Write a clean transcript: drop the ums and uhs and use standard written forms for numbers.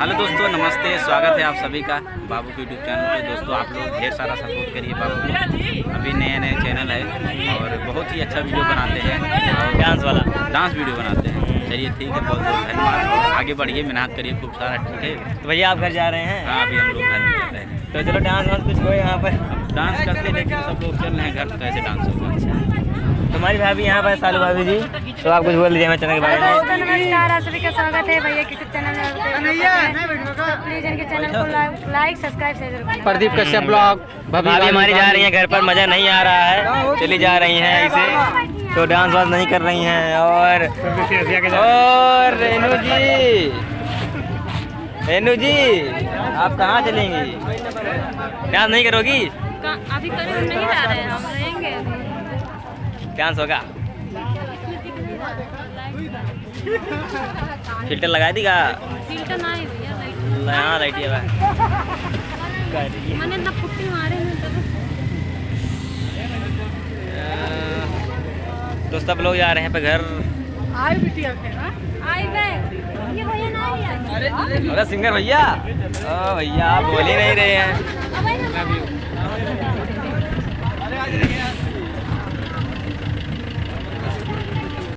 Hello दोस्तों, नमस्ते। स्वागत है आप सभी का बाबू के यूट्यूब चैनल पे। दोस्तों आप लोग ढेर सारा सपोर्ट करिए बाबू को। अभी नए चैनल है और बहुत ही अच्छा वीडियो बनाते हैं और डांस वीडियो बनाते हैं। चलिए ठीक है, बहुत बहुत धन्यवाद। आगे बढ़िए, मेहनत करिए खूब सारा। ठीक है तो भैया आप घर जा रहे हैं? हाँ, अभी हम लोग घर निकल रहे हैं। तो चलो डांस वांस कुछ हो यहाँ पर। डांस करते लेकिन सब लोग चल रहे हैं घर, तो कैसे डांस होगा। तुम्हारी भाभी यहाँ पर सालू भाभी जी, तो आप कुछ बोल दीजिए हमारे चैनल के बारे में। नमस्कार, आप सभी का स्वागत है भैया के यूट्यूब चैनल में। तो प्लीज इनके चैनल को लाइक सब्सक्राइब शेयर करें। प्रदीप कश्यप ब्लॉग। भाभी हमारी जा रही है घर पर, मज़ा नहीं आ रहा है, चली जा रही हैं इसे, तो डांस वांस नहीं कर रही हैं। और रेनू जी आप कहाँ चलेंगी? डांस नहीं करोगी? अभी करीब नहीं जा रहे हैं, हम रहेंगे अभी। डांस होगा? फिल्टर लगा दी का? फिल्टर नहीं भैया, हाँ लाइट है मैंने ना पुट्टी मारे हैं तो सब लोग जा रहे हैं पे घर। आई बे ये भैया नहीं आए। अरे सिंगर भैया, ओ भैया आप बोल ही नहीं रहे हैं।